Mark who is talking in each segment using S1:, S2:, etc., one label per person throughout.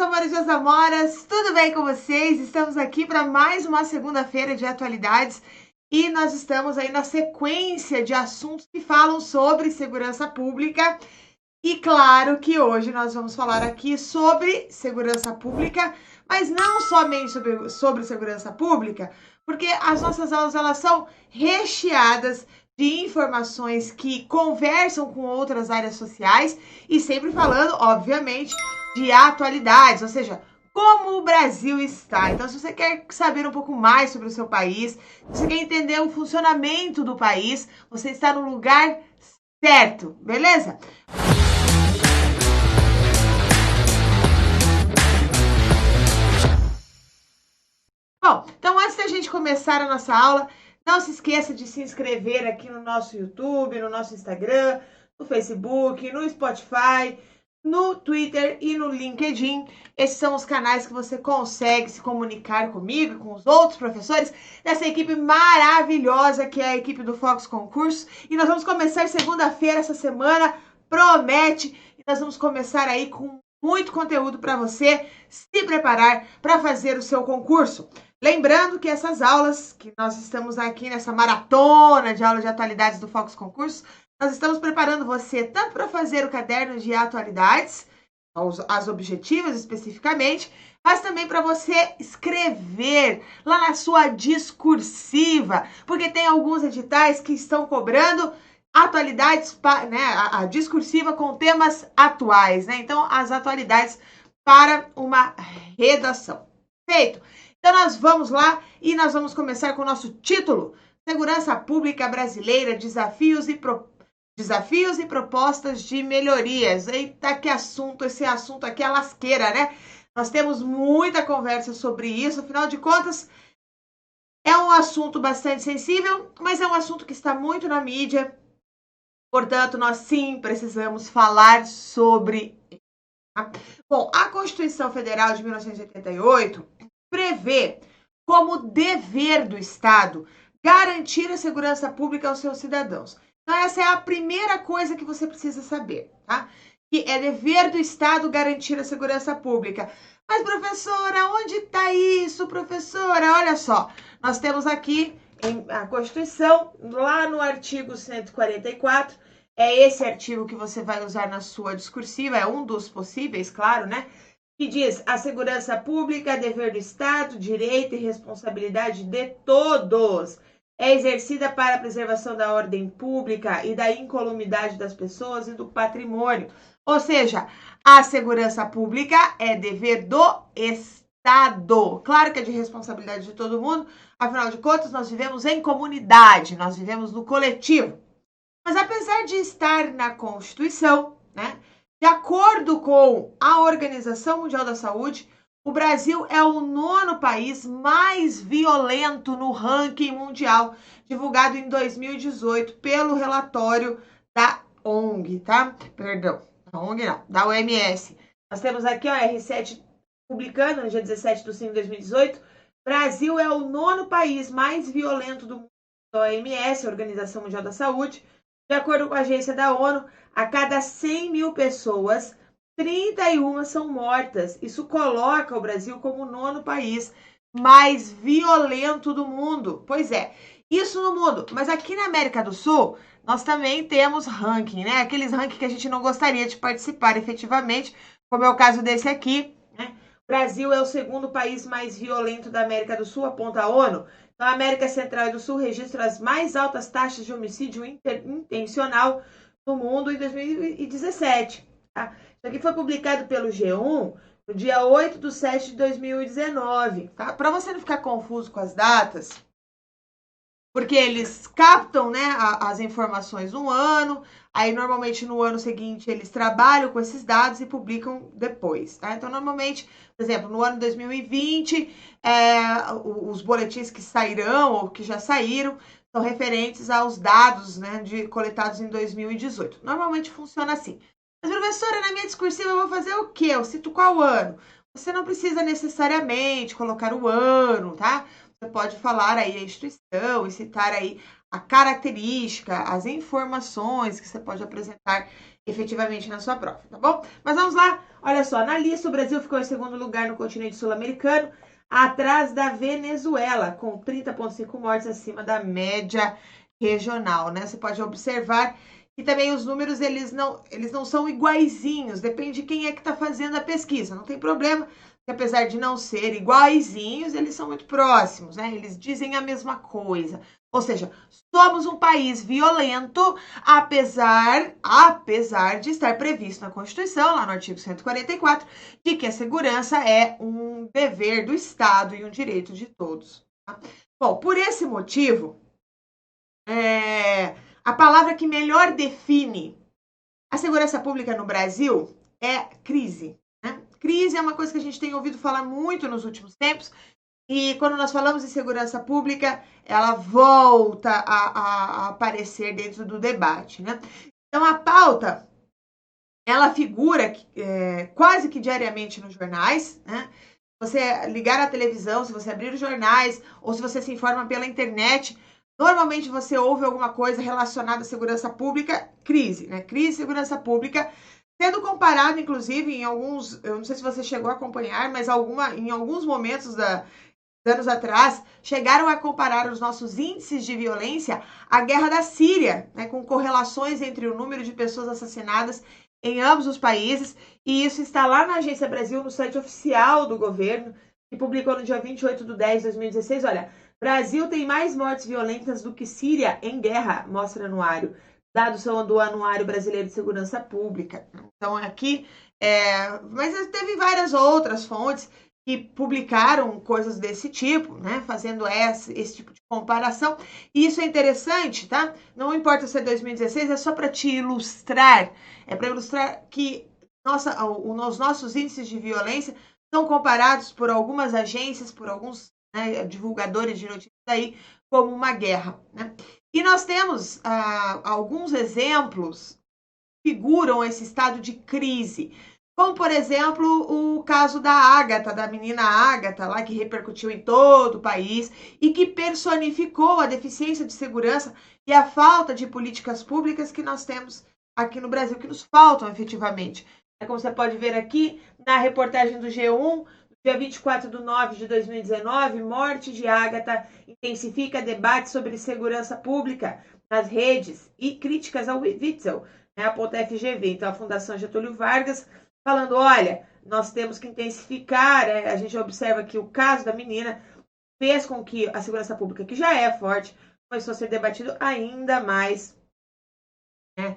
S1: amores e as amoras, tudo bem com vocês? Estamos aqui para mais uma segunda-feira de atualidades e nós estamos aí na sequência de assuntos que falam sobre segurança pública. E claro que hoje nós vamos falar aqui sobre segurança pública, mas não somente sobre segurança pública, porque as nossas aulas elas são recheadas de informações que conversam com outras áreas sociais e sempre falando, obviamente, de atualidades, ou seja, como o Brasil está. Então, se você quer saber um pouco mais sobre o seu país, se você quer entender o funcionamento do país, você está no lugar certo, beleza? Bom, então antes da gente começar a nossa aula, não se esqueça de se inscrever aqui no nosso YouTube, no nosso Instagram, no Facebook, no Spotify, no Twitter e no LinkedIn. Esses são os canais que você consegue se comunicar comigo, com os outros professores dessa equipe maravilhosa que é a equipe do Fox Concursos. E nós vamos começar segunda-feira, essa semana promete, e nós vamos começar aí com muito conteúdo para você se preparar para fazer o seu concurso. Lembrando que essas aulas, que nós estamos aqui nessa maratona de aulas de atualidades do Fox Concursos, nós estamos preparando você tanto para fazer o caderno de atualidades, as objetivas especificamente, mas também para você escrever lá na sua discursiva, porque tem alguns editais que estão cobrando atualidades, né, a discursiva com temas atuais, né? Então, as atualidades para uma redação. Feito? Então, nós vamos lá e nós vamos começar com o nosso título: Segurança Pública Brasileira, Desafios e Propostas de Melhorias. Eita, que assunto! Esse assunto aqui é lasqueira, né? Nós temos muita conversa sobre isso, afinal de contas, é um assunto bastante sensível, mas é um assunto que está muito na mídia. Portanto, nós sim precisamos falar sobre ele. Tá? Bom, a Constituição Federal de 1988 prevê como dever do Estado garantir a segurança pública aos seus cidadãos. Então, essa é a primeira coisa que você precisa saber, tá? Que é dever do Estado garantir a segurança pública. Mas, professora, onde está isso, professora? Olha só, nós temos aqui a Constituição, lá no artigo 144, é esse artigo que você vai usar na sua discursiva, é um dos possíveis, claro, né? Que diz: a segurança pública é dever do Estado, direito e responsabilidade de todos. É exercida para a preservação da ordem pública e da incolumidade das pessoas e do patrimônio. Ou seja, a segurança pública é dever do Estado. Claro que é de responsabilidade de todo mundo, afinal de contas, nós vivemos em comunidade, nós vivemos no coletivo. Mas apesar de estar na Constituição, né, de acordo com a Organização Mundial da Saúde, o Brasil é o 9º país mais violento no ranking mundial, divulgado em 2018 pelo relatório da ONG, tá? Perdão, da ONG não, da OMS. Nós temos aqui o R7 publicando no dia 17 de 5 de 2018. Brasil é o 9º país mais violento do mundo, da OMS, Organização Mundial da Saúde. De acordo com a agência da ONU, a cada 100 mil pessoas, 31 são mortas. Isso coloca o Brasil como o 9º país mais violento do mundo. Pois é, isso no mundo. Mas aqui na América do Sul, nós também temos ranking, né? Aqueles rankings que a gente não gostaria de participar efetivamente, como é o caso desse aqui, né? O Brasil é o 2º país mais violento da América do Sul, aponta a ONU. Então, a América Central e do Sul registra as mais altas taxas de homicídio intencional no mundo em 2017. Tá? Isso aqui foi publicado pelo G1 no dia 8 de 7 de 2019. Tá? Para você não ficar confuso com as datas, porque eles captam, né, as informações um ano, aí normalmente no ano seguinte eles trabalham com esses dados e publicam depois, tá? Então, normalmente, por exemplo, no ano 2020, os boletins que sairão ou que já saíram são referentes aos dados, né, coletados em 2018. Normalmente funciona assim. Mas, professora, na minha discursiva eu vou fazer o quê? Eu cito qual ano? Você não precisa necessariamente colocar o ano, tá? Você pode falar aí a instituição e citar aí a característica, as informações que você pode apresentar efetivamente na sua prova, tá bom? Mas vamos lá, olha só, na lista o Brasil ficou em segundo lugar no continente sul-americano, atrás da Venezuela, com 30,5 mortes acima da média regional, né? Você pode observar que também os números eles não são iguaizinhos, depende de quem é que está fazendo a pesquisa, não tem problema, que apesar de não ser iguaizinhos, eles são muito próximos, né? Eles dizem a mesma coisa. Ou seja, somos um país violento, apesar de estar previsto na Constituição, lá no artigo 144, de que a segurança é um dever do Estado e um direito de todos. Tá? Bom, por esse motivo, a palavra que melhor define a segurança pública no Brasil é crise. Né? Crise é uma coisa que a gente tem ouvido falar muito nos últimos tempos, e quando nós falamos em segurança pública, ela volta a aparecer dentro do debate. Né? Então, a pauta, ela figura quase que diariamente nos jornais, né? Você ligar a televisão, se você abrir os jornais, ou se você se informa pela internet, normalmente você ouve alguma coisa relacionada à segurança pública, crise, né? Crise, segurança pública, sendo comparado, inclusive, em alguns, eu não sei se você chegou a acompanhar, mas em alguns momentos anos atrás, chegaram a comparar os nossos índices de violência à guerra da Síria, né, com correlações entre o número de pessoas assassinadas em ambos os países, e isso está lá na Agência Brasil, no site oficial do governo, que publicou no dia 28/10/2016. Olha, Brasil tem mais mortes violentas do que Síria em guerra, mostra anuário. Dados são do Anuário Brasileiro de Segurança Pública. Então, aqui, mas teve várias outras fontes que publicaram coisas desse tipo, né, fazendo esse tipo de comparação, e isso é interessante, tá? Não importa se é 2016, é só para te ilustrar, para ilustrar que os nossos índices de violência são comparados por algumas agências, por alguns, né, divulgadores de notícias aí, como uma guerra, né? E nós temos alguns exemplos que figuram esse estado de crise, como, por exemplo, o caso da Ágata, da menina Ágata, lá que repercutiu em todo o país e que personificou a deficiência de segurança e a falta de políticas públicas que nós temos aqui no Brasil, que nos faltam efetivamente. Como você pode ver aqui na reportagem do G1, dia 24/9/2019, morte de Ágata intensifica debate sobre segurança pública nas redes e críticas ao Witzel, né, aponta a FGV, então a Fundação Getúlio Vargas, falando, olha, nós temos que intensificar, a gente observa que o caso da menina fez com que a segurança pública, que já é forte, começou a ser debatido ainda mais, né,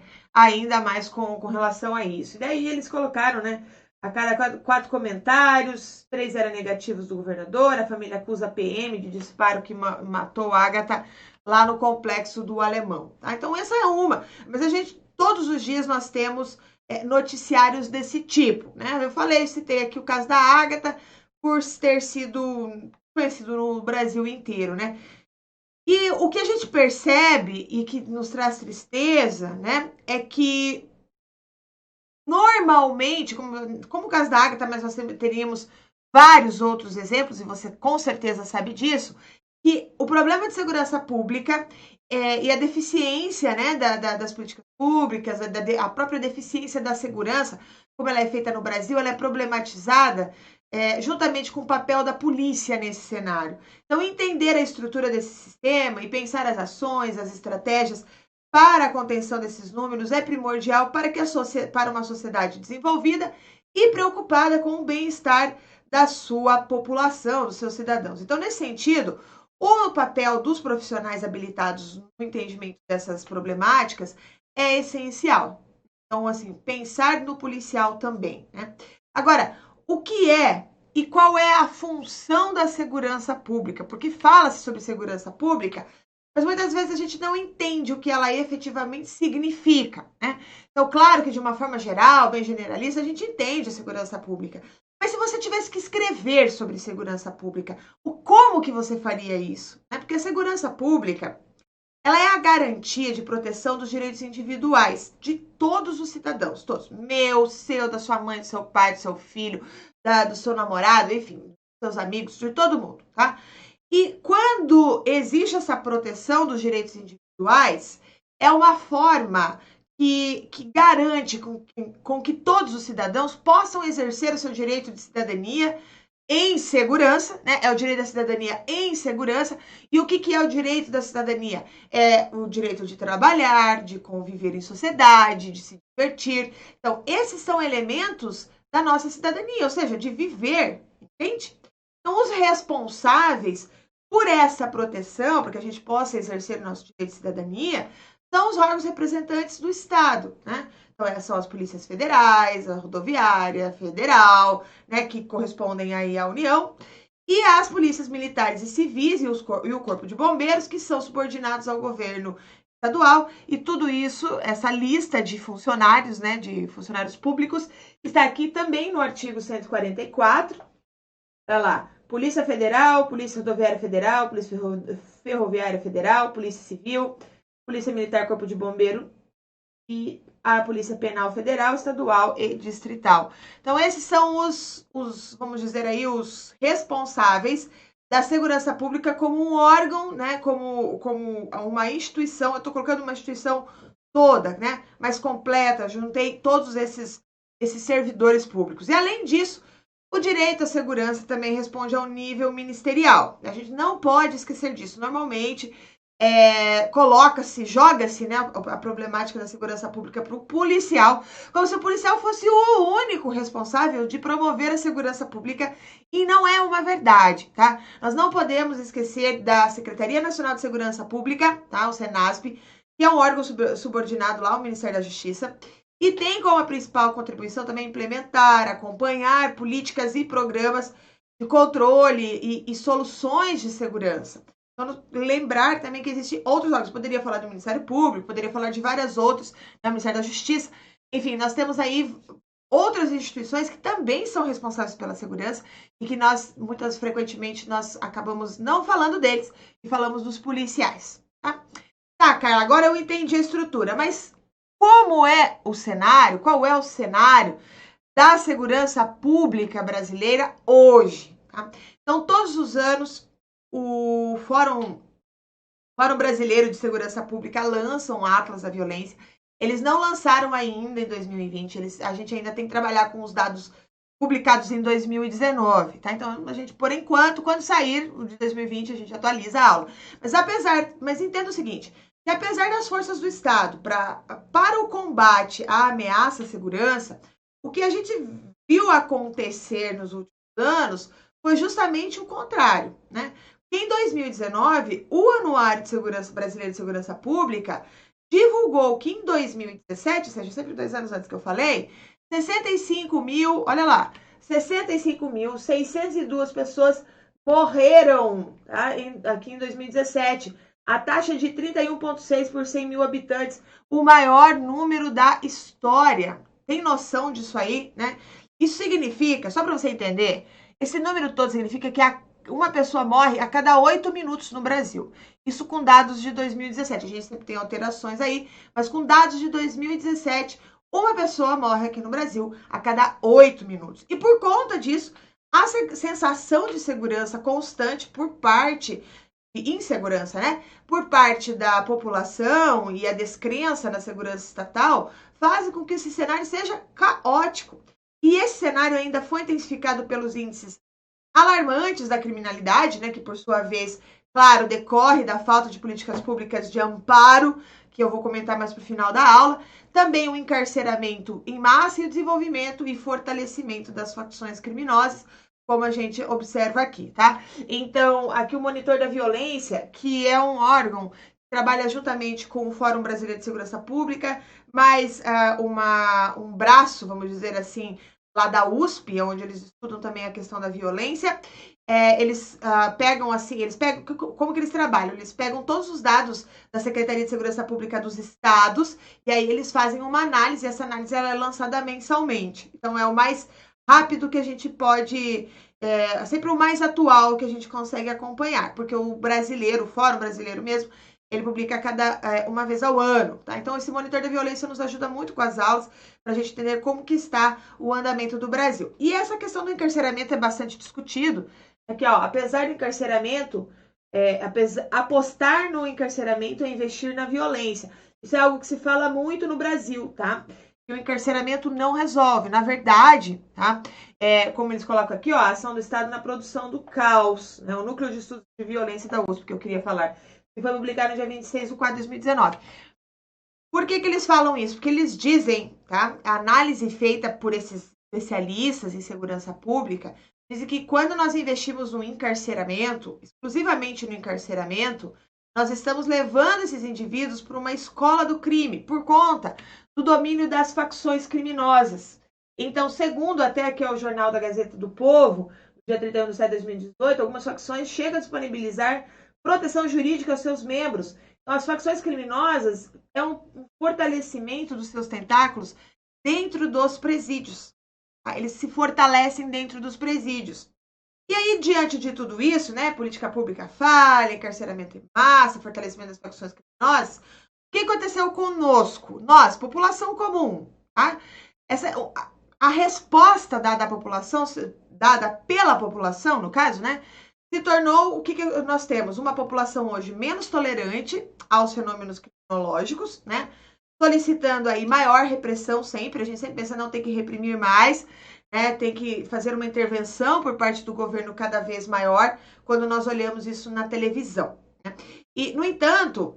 S1: com relação a isso. E daí eles colocaram, né, a cada 4 comentários, 3 eram negativos do governador, a família acusa a PM de disparo que matou a Ágata lá no complexo do Alemão. Tá? Então essa é uma, mas todos os dias nós temos noticiários desse tipo, né? Eu citei aqui o caso da Ágata por ter sido conhecido no Brasil inteiro, né? E o que a gente percebe e que nos traz tristeza, né, é que normalmente, como o caso da Ágata, mas nós teríamos vários outros exemplos, e você com certeza sabe disso, que o problema de segurança pública e a deficiência, né, das políticas públicas, a própria deficiência da segurança, como ela é feita no Brasil, ela é problematizada juntamente com o papel da polícia nesse cenário. Então, entender a estrutura desse sistema e pensar as ações, as estratégias para a contenção desses números é primordial para uma sociedade desenvolvida e preocupada com o bem-estar da sua população, dos seus cidadãos. Então, nesse sentido, o papel dos profissionais habilitados no entendimento dessas problemáticas é essencial. Então, assim, pensar no policial também, né? Agora, o que é e qual é a função da segurança pública? Porque fala-se sobre segurança pública, mas muitas vezes a gente não entende o que ela efetivamente significa, né? Então, claro que de uma forma geral, bem generalista, a gente entende a segurança pública. Mas se você tivesse que escrever sobre segurança pública, como que você faria isso? Porque a segurança pública, ela é a garantia de proteção dos direitos individuais de todos os cidadãos, todos. Meu, seu, da sua mãe, do seu pai, do seu filho, do seu namorado, enfim, dos seus amigos, de todo mundo, tá? E quando existe essa proteção dos direitos individuais, é uma forma que garante com que todos os cidadãos possam exercer o seu direito de cidadania em segurança, né? É o direito da cidadania em segurança. E o que é o direito da cidadania? É o direito de trabalhar, de conviver em sociedade, de se divertir. Então, esses são elementos da nossa cidadania, ou seja, de viver, entende? Então, os responsáveis por essa proteção, para que a gente possa exercer o nosso direito de cidadania, são os órgãos representantes do Estado, né? Então, são as polícias federais, a rodoviária federal, né, que correspondem aí à União, e as polícias militares e civis e o Corpo de Bombeiros, que são subordinados ao governo estadual, e tudo isso, essa lista de funcionários, né, de funcionários públicos, está aqui também no artigo 144. Olha lá, Polícia Federal, Polícia Rodoviária Federal, Polícia Ferroviária Federal, Polícia Civil, Polícia Militar, Corpo de Bombeiro e a Polícia Penal Federal, Estadual e Distrital. Então, esses são os vamos dizer aí, os responsáveis da segurança pública como um órgão, né, como uma instituição. Eu estou colocando uma instituição toda, né, mais completa, juntei todos esses servidores públicos. E, além disso, o direito à segurança também responde ao nível ministerial. A gente não pode esquecer disso. Normalmente, coloca-se, joga-se, né, a problemática da segurança pública para o policial, como se o policial fosse o único responsável de promover a segurança pública, e não é uma verdade, tá? Nós não podemos esquecer da Secretaria Nacional de Segurança Pública, tá? O SENASP, que é um órgão subordinado lá ao Ministério da Justiça, e tem como principal contribuição também implementar, acompanhar políticas e programas de controle e soluções de segurança. Então, lembrar também que existem outros órgãos. Poderia falar do Ministério Público, poderia falar de várias outras, do Ministério da Justiça. Enfim, nós temos aí outras instituições que também são responsáveis pela segurança e que nós, muitas frequentemente, nós acabamos não falando deles e falamos dos policiais. Tá, Carla, agora eu entendi a estrutura, mas como é o cenário, qual é o cenário da segurança pública brasileira hoje? Tá? Então, todos os anos, o Fórum Brasileiro de Segurança Pública lança um Atlas da Violência. Eles não lançaram ainda em 2020, a gente ainda tem que trabalhar com os dados publicados em 2019, tá? Então, a gente, por enquanto, quando sair o de 2020, a gente atualiza a aula. Mas entenda o seguinte, que apesar das forças do Estado para o combate à ameaça à segurança, o que a gente viu acontecer nos últimos anos foi justamente o contrário, né? Em 2019, o Anuário de Segurança Brasileiro de Segurança Pública divulgou que em 2017, ou seja, sempre 2 anos antes que eu falei, 65.602 pessoas morreram, tá? Aqui em 2017. A taxa de 31,6 por 100 mil habitantes, o maior número da história. Tem noção disso aí, né? Isso significa, só para você entender, esse número todo significa que uma pessoa morre a cada 8 minutos no Brasil. Isso com dados de 2017. A gente sempre tem alterações aí, mas com dados de 2017, uma pessoa morre aqui no Brasil a cada 8 minutos. E por conta disso, a sensação de segurança constante por parte de insegurança, né? Por parte da população e a descrença na segurança estatal faz com que esse cenário seja caótico. E esse cenário ainda foi intensificado pelos índices alarmantes da criminalidade, né, que por sua vez, claro, decorre da falta de políticas públicas de amparo, que eu vou comentar mais para o final da aula, também o encarceramento em massa e o desenvolvimento e fortalecimento das facções criminosas, como a gente observa aqui, tá? Então, aqui o Monitor da Violência, que é um órgão que trabalha juntamente com o Fórum Brasileiro de Segurança Pública, mais um braço, vamos dizer assim, lá da USP, onde eles estudam também a questão da violência. Eles pegam, como que eles trabalham? Eles pegam todos os dados da Secretaria de Segurança Pública dos estados, e aí eles fazem uma análise, e essa análise ela é lançada mensalmente. Então, é o mais rápido que a gente pode, sempre o mais atual que a gente consegue acompanhar, porque o Fórum Brasileiro mesmo, ele publica uma vez ao ano, tá? Então, esse Monitor da Violência nos ajuda muito com as aulas, para a gente entender como que está o andamento do Brasil. E essa questão do encarceramento é bastante discutido. Aqui, ó, apesar do encarceramento, apostar no encarceramento é investir na violência. Isso é algo que se fala muito no Brasil, tá? Que o encarceramento não resolve. Na verdade, tá? Como eles colocam aqui, ó, a ação do Estado na produção do caos, né? O Núcleo de Estudos de Violência da USP, que eu queria falar, que foi publicado no dia 26/4/2019. Por que eles falam isso? Porque eles dizem, tá? A análise feita por esses especialistas em segurança pública dizem que quando nós investimos no encarceramento, exclusivamente no encarceramento, nós estamos levando esses indivíduos para uma escola do crime, por conta do domínio das facções criminosas. Então, segundo até aqui o Jornal da Gazeta do Povo, dia 31 de setembro de 2018, algumas facções chegam a disponibilizar proteção jurídica aos seus membros. Então, as facções criminosas é um fortalecimento dos seus tentáculos dentro dos presídios. Tá? Eles se fortalecem dentro dos presídios. E aí, diante de tudo isso, né, política pública falha, encarceramento em massa, fortalecimento das facções criminosas, o que aconteceu conosco? Nós, população comum, tá? A resposta dada à população, dada pela população, no caso, né, se tornou o que nós temos? Uma população hoje menos tolerante aos fenômenos criminológicos, né? Solicitando aí maior repressão sempre. A gente sempre pensa, não, tem que reprimir mais, né? Tem que fazer uma intervenção por parte do governo cada vez maior quando nós olhamos isso na televisão, né? E, no entanto,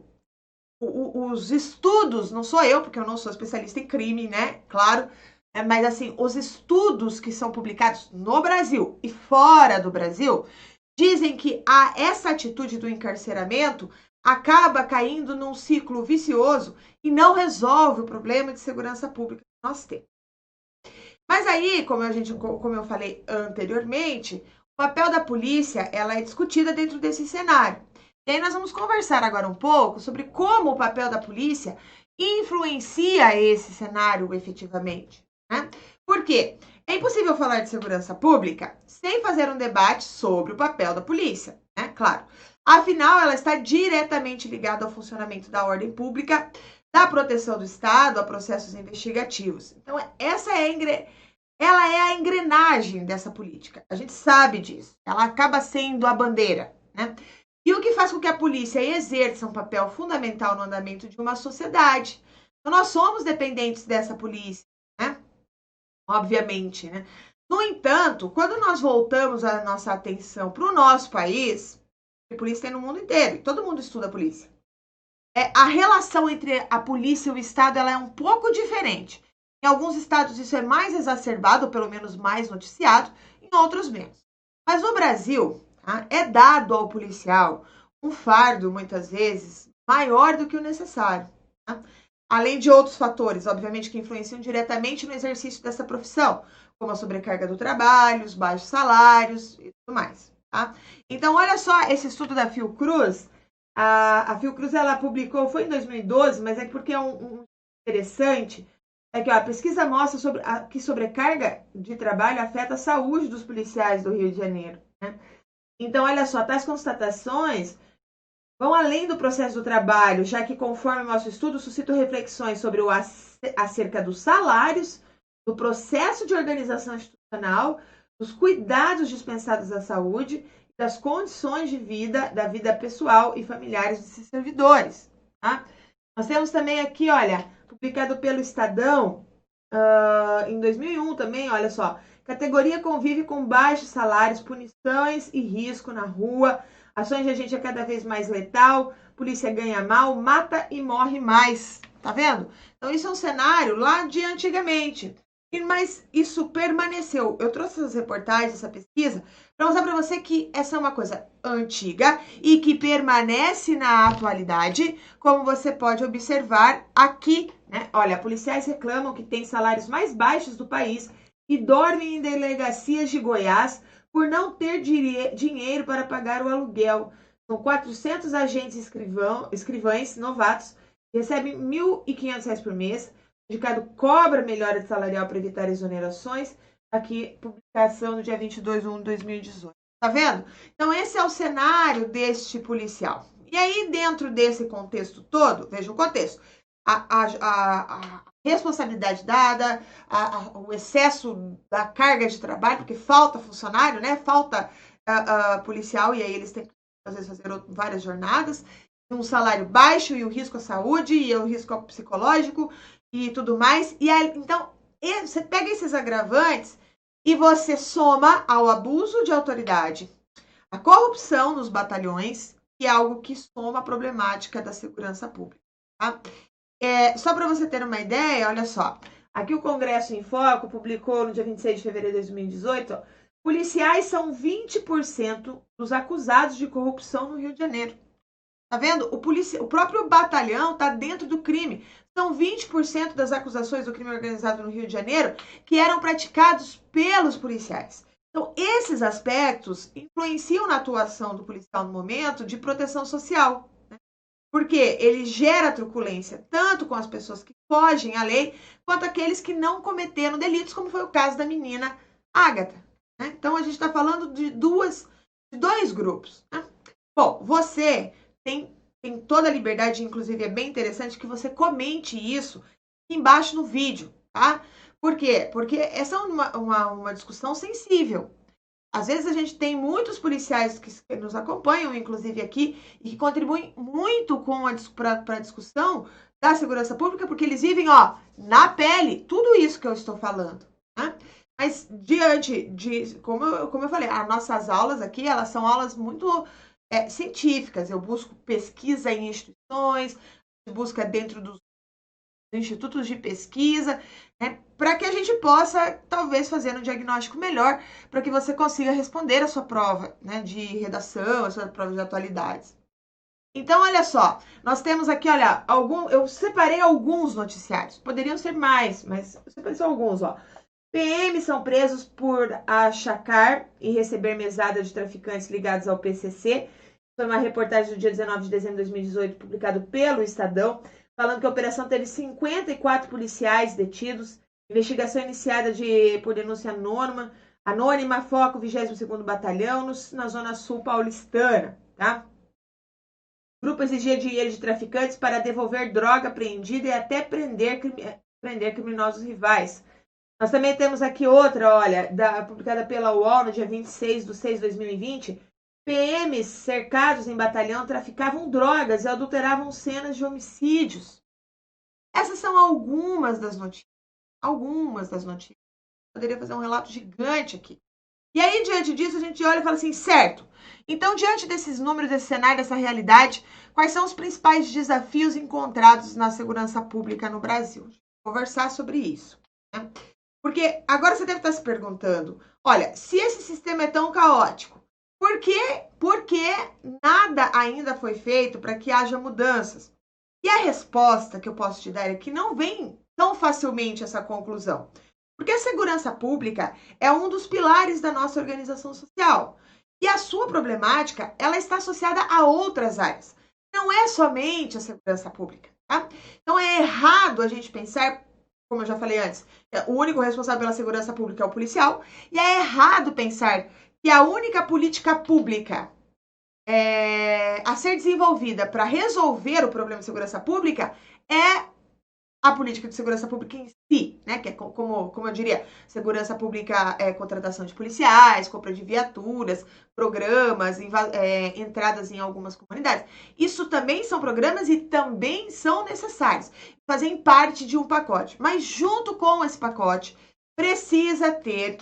S1: os estudos, não sou eu, porque eu não sou especialista em crime, né? Claro, mas assim, os estudos que são publicados no Brasil e fora do Brasil dizem que essa atitude do encarceramento acaba caindo num ciclo vicioso e não resolve o problema de segurança pública que nós temos. Mas aí, como eu falei anteriormente, o papel da polícia ela é discutida dentro desse cenário. E aí nós vamos conversar agora um pouco sobre como o papel da polícia influencia esse cenário efetivamente, né? Por quê? É impossível falar de segurança pública sem fazer um debate sobre o papel da polícia, né? Claro. Afinal, ela está diretamente ligada ao funcionamento da ordem pública, da proteção do Estado, a processos investigativos. Então, ela é a engrenagem dessa política. A gente sabe disso. Ela acaba sendo a bandeira, né? E o que faz com que a polícia exerça um papel fundamental no andamento de uma sociedade. Então, nós somos dependentes dessa polícia, né? Obviamente, né? No entanto, quando nós voltamos a nossa atenção para o nosso país, a polícia tem no mundo inteiro, e todo mundo estuda a polícia. A relação entre a polícia e o Estado ela é um pouco diferente. Em alguns estados isso é mais exacerbado, ou pelo menos mais noticiado, em outros menos. Mas no Brasil, tá, é dado ao policial um fardo, muitas vezes, maior do que o necessário. Tá? Além de outros fatores, obviamente, que influenciam diretamente no exercício dessa profissão, como a sobrecarga do trabalho, os baixos salários e tudo mais. Tá? Então, olha só esse estudo da Fiocruz. A Fiocruz, ela publicou, foi em 2012, mas é porque é um interessante, é que ó, a pesquisa mostra que sobrecarga de trabalho afeta a saúde dos policiais do Rio de Janeiro. Né? Então, olha só, tais constatações vão além do processo do trabalho, já que, conforme o nosso estudo, suscitam reflexões sobre acerca dos salários, do processo de organização institucional, dos cuidados dispensados à saúde, das condições de vida, da vida pessoal e familiares desses servidores. Tá? Nós temos também aqui, olha, publicado pelo Estadão, em 2001 também, olha só, categoria convive com baixos salários, punições e risco na rua, ações de agente é cada vez mais letal, polícia ganha mal, mata e morre mais. Tá vendo? Então, isso é um cenário lá de antigamente. Mas isso permaneceu. Eu trouxe essas reportagens, essa pesquisa, para mostrar para você que essa é uma coisa antiga e que permanece na atualidade, como você pode observar aqui, né? Olha, policiais reclamam que têm salários mais baixos do país e dormem em delegacias de Goiás por não ter dinheiro para pagar o aluguel. São 400 agentes escrivães novatos que recebem R$ 1.500 por mês. O sindicato cobra melhora salarial para evitar exonerações. Aqui, publicação no dia 22/1/2018. Tá vendo? Então, esse é o cenário deste policial. E aí, dentro desse contexto todo, veja o contexto. A responsabilidade dada, o excesso da carga de trabalho, porque falta funcionário, né? Falta policial, e aí eles têm que, às vezes, fazer várias jornadas. um salário baixo e o risco à saúde e o risco psicológico e tudo mais. E aí, então, você pega esses agravantes e você soma ao abuso de autoridade, a corrupção nos batalhões, que é algo que soma a problemática da segurança pública. Tá? Só para você ter uma ideia, olha só. Aqui o Congresso em Foco publicou no dia 26 de fevereiro de 2018, ó, policiais são 20% dos acusados de corrupção no Rio de Janeiro. Tá vendo? O próprio batalhão está dentro do crime. São 20% das acusações do crime organizado no Rio de Janeiro que eram praticados pelos policiais. Então, esses aspectos influenciam na atuação do policial no momento de proteção social. Né? Porque ele gera truculência tanto com as pessoas que fogem à lei, quanto aqueles que não cometeram delitos, como foi o caso da menina Ágata. Né? Então, a gente está falando de dois grupos. Né? Bom, você tem toda a liberdade, inclusive é bem interessante que você comente isso embaixo no vídeo, tá? Por quê? Porque essa é uma discussão sensível. Às vezes a gente tem muitos policiais que nos acompanham, inclusive aqui, e que contribuem muito para a discussão da segurança pública, porque eles vivem, ó, na pele, tudo isso que eu estou falando, né? Mas diante de, como eu falei, as nossas aulas aqui, elas são aulas muito científicas. Eu busco pesquisa em instituições, busca dentro dos institutos de pesquisa, né, para que a gente possa, talvez, fazer um diagnóstico melhor, para que você consiga responder a sua prova, né, de redação, a sua prova de atualidades. Então, olha só, nós temos aqui, olha, eu separei alguns noticiários, poderiam ser mais, mas eu separei só alguns, ó. PMs são presos por achacar e receber mesada de traficantes ligados ao PCC. Foi uma reportagem do dia 19 de dezembro de 2018, publicado pelo Estadão, falando que a operação teve 54 policiais detidos, investigação iniciada por denúncia anônima, foco 22º Batalhão, na Zona Sul paulistana. Tá? O grupo exigia dinheiro de traficantes para devolver droga apreendida e até prender criminosos rivais. Nós também temos aqui outra, olha, publicada pela UOL no dia 26 de 6 de 2020. PMs cercados em batalhão traficavam drogas e adulteravam cenas de homicídios. Essas são algumas das notícias. Poderia fazer um relato gigante aqui. E aí, diante disso, a gente olha e fala assim, certo. Então, diante desses números, desse cenário, dessa realidade, quais são os principais desafios encontrados na segurança pública no Brasil? Vou conversar sobre isso. Né? Porque agora você deve estar se perguntando, olha, se esse sistema é tão caótico, por que nada ainda foi feito para que haja mudanças? E a resposta que eu posso te dar é que não vem tão facilmente essa conclusão. Porque a segurança pública é um dos pilares da nossa organização social. E a sua problemática, ela está associada a outras áreas. Não é somente a segurança pública. Tá? Então é errado a gente pensar, como eu já falei antes, o único responsável pela segurança pública é o policial. E é errado pensar que a única política pública a ser desenvolvida para resolver o problema de segurança pública é a política de segurança pública em si, né? Que é como eu diria, segurança pública é contratação de policiais, compra de viaturas, programas, entradas em algumas comunidades. Isso também são programas e também são necessários, fazem parte de um pacote. Mas junto com esse pacote, precisa ter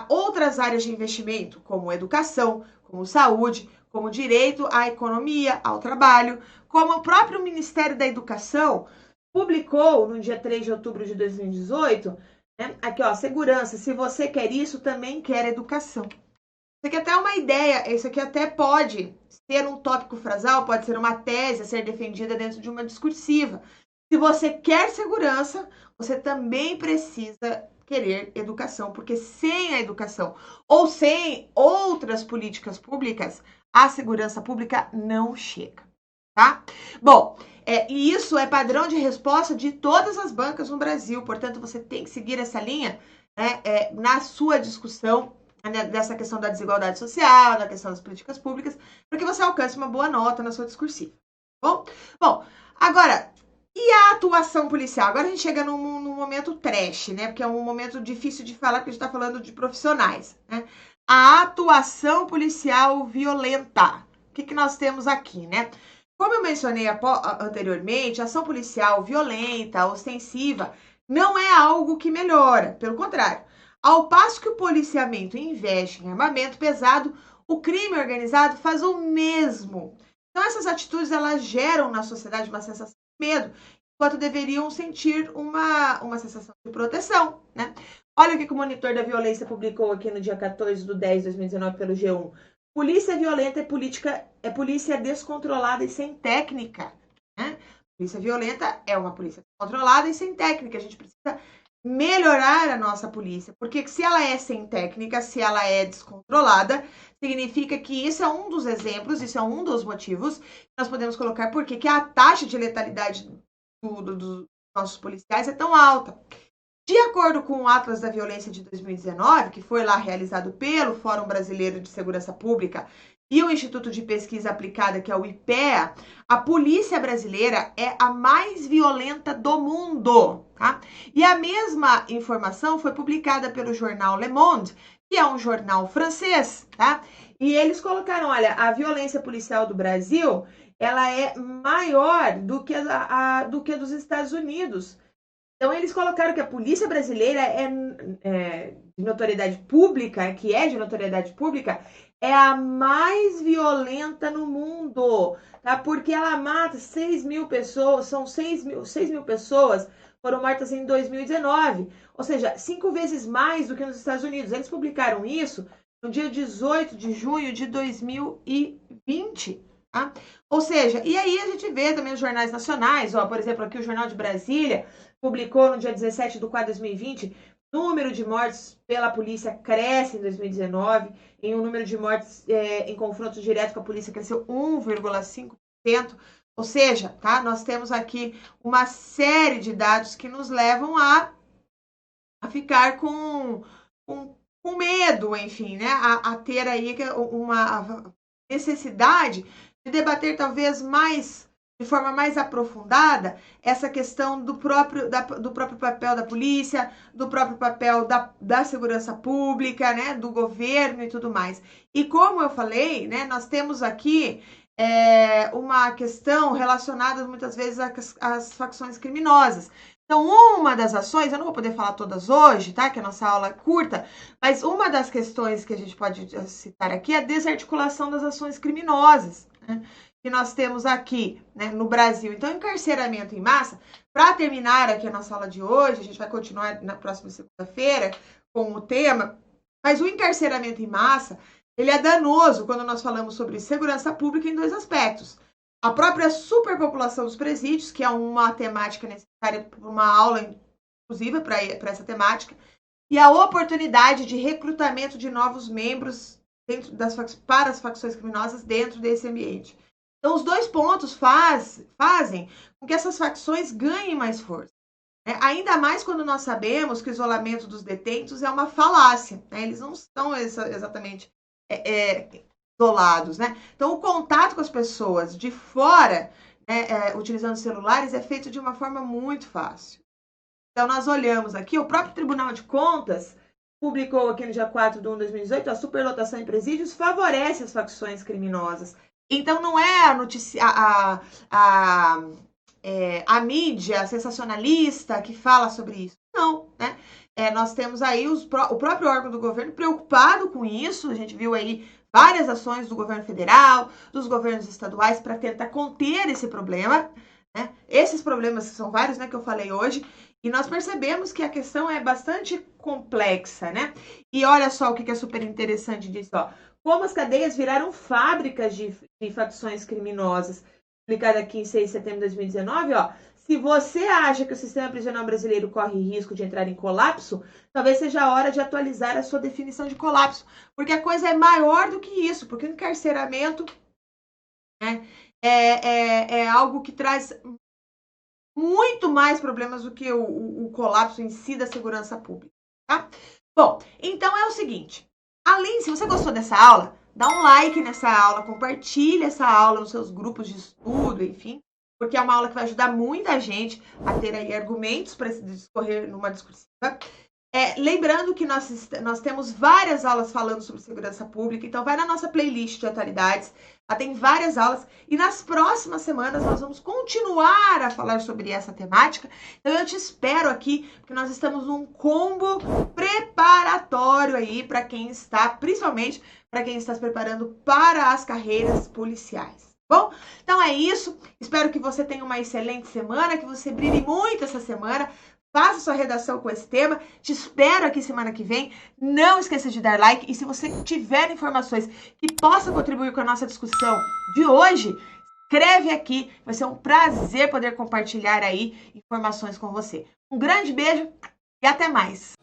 S1: outras áreas de investimento, como educação, como saúde, como direito à economia, ao trabalho, como o próprio Ministério da Educação publicou no dia 3 de outubro de 2018, né, aqui ó, segurança, se você quer isso, também quer educação. Isso aqui até é uma ideia, isso aqui até pode ser um tópico frasal, pode ser uma tese a ser defendida dentro de uma discursiva. Se você quer segurança, você também precisa querer educação, porque sem a educação ou sem outras políticas públicas, a segurança pública não chega, tá? Bom, e isso é padrão de resposta de todas as bancas no Brasil, portanto, você tem que seguir essa linha, né, na sua discussão, né, dessa questão da desigualdade social, da questão das políticas públicas, para que você alcance uma boa nota na sua discursiva. Bom, agora, e a atuação policial? Agora a gente chega num momento trash, né, porque é um momento difícil de falar, porque a gente está falando de profissionais, né? A atuação policial violenta. O que nós temos aqui, né? Como eu mencionei anteriormente, ação policial violenta, ostensiva, não é algo que melhora, pelo contrário. Ao passo que o policiamento investe em armamento pesado, o crime organizado faz o mesmo. Então essas atitudes elas geram na sociedade uma sensação de medo, enquanto deveriam sentir uma sensação de proteção, né? Olha o que o Monitor da Violência publicou aqui no dia 14/10/2019 pelo G1. Polícia violenta é polícia descontrolada e sem técnica, né? Polícia violenta é uma polícia descontrolada e sem técnica. A gente precisa melhorar a nossa polícia, porque se ela é sem técnica, se ela é descontrolada, significa que isso é um dos exemplos, isso é um dos motivos que nós podemos colocar porque que a taxa de letalidade dos nossos policiais é tão alta. De acordo com o Atlas da Violência de 2019, que foi lá realizado pelo Fórum Brasileiro de Segurança Pública e o Instituto de Pesquisa Aplicada, que é o IPEA, a polícia brasileira é a mais violenta do mundo, tá? E a mesma informação foi publicada pelo jornal Le Monde, que é um jornal francês, tá? E eles colocaram, olha, a violência policial do Brasil, ela é maior do que a dos Estados Unidos. Então, eles colocaram que a polícia brasileira de notoriedade pública, que é de notoriedade pública, é a mais violenta no mundo, tá? Porque ela mata 6 mil pessoas, são 6 mil pessoas foram mortas em 2019, ou seja, 5 vezes mais do que nos Estados Unidos. Eles publicaram isso no dia 18 de junho de 2020, tá? Ou seja, e aí a gente vê também os jornais nacionais, ó, por exemplo, aqui o Jornal de Brasília publicou no dia 17/4/2020, número de mortes pela polícia cresce em 2019, em um número de mortes em confronto direto com a polícia cresceu 1,5%, ou seja, tá? Nós temos aqui uma série de dados que nos levam a ficar com medo, enfim, né? A ter aí uma necessidade de debater talvez de forma mais aprofundada essa questão do próprio papel da polícia, do próprio papel da segurança pública, né, do governo e tudo mais. E como eu falei, né, nós temos aqui uma questão relacionada muitas vezes às facções criminosas. Então, uma das ações, eu não vou poder falar todas hoje, tá? Que a nossa aula é curta, mas uma das questões que a gente pode citar aqui é a desarticulação das ações criminosas, né? Que nós temos aqui, né, no Brasil. Então, encarceramento em massa, para terminar aqui a nossa aula de hoje, a gente vai continuar na próxima segunda-feira com o tema, mas o encarceramento em massa, ele é danoso quando nós falamos sobre segurança pública em 2 aspectos. A própria superpopulação dos presídios, que é uma temática necessária para uma aula exclusiva para essa temática, e a oportunidade de recrutamento de novos membros para as facções criminosas dentro desse ambiente. Então, os 2 pontos fazem com que essas facções ganhem mais força. Né? Ainda mais quando nós sabemos que o isolamento dos detentos é uma falácia. Né? Eles não estão exatamente isolados. Né? Então, o contato com as pessoas de fora, né, utilizando celulares, é feito de uma forma muito fácil. Então, nós olhamos aqui, o próprio Tribunal de Contas publicou aqui no dia 4/1/2018, a superlotação em presídios favorece as facções criminosas. Então, não é a mídia sensacionalista que fala sobre isso. Não, né? Nós temos aí o próprio órgão do governo preocupado com isso. A gente viu aí várias ações do governo federal, dos governos estaduais para tentar conter esse problema. Né? Esses problemas são vários, né, que eu falei hoje. E nós percebemos que a questão é bastante complexa, né? E olha só o que é super interessante disso, ó. Como as cadeias viraram fábricas de facções criminosas. Explicado aqui em 6 de setembro de 2019, ó. Se você acha que o sistema prisional brasileiro corre risco de entrar em colapso, talvez seja a hora de atualizar a sua definição de colapso. Porque a coisa é maior do que isso. Porque o encarceramento, né, é algo que traz muito mais problemas do que o colapso em si da segurança pública, tá? Bom, então é o seguinte. Se você gostou dessa aula, dá um like nessa aula, compartilha essa aula nos seus grupos de estudo, enfim, porque é uma aula que vai ajudar muita gente a ter aí argumentos para se discorrer numa discussão. Lembrando que nós temos várias aulas falando sobre segurança pública, então vai na nossa playlist de atualidades, lá tem várias aulas, e nas próximas semanas nós vamos continuar a falar sobre essa temática. Então eu te espero aqui, porque nós estamos num combo preparatório aí para quem está, principalmente para quem está se preparando para as carreiras policiais. Bom, então é isso. Espero que você tenha uma excelente semana, que você brilhe muito essa semana. Faça sua redação com esse tema. Te espero aqui semana que vem. Não esqueça de dar like. E se você tiver informações que possam contribuir com a nossa discussão de hoje, escreve aqui. Vai ser um prazer poder compartilhar aí informações com você. Um grande beijo e até mais.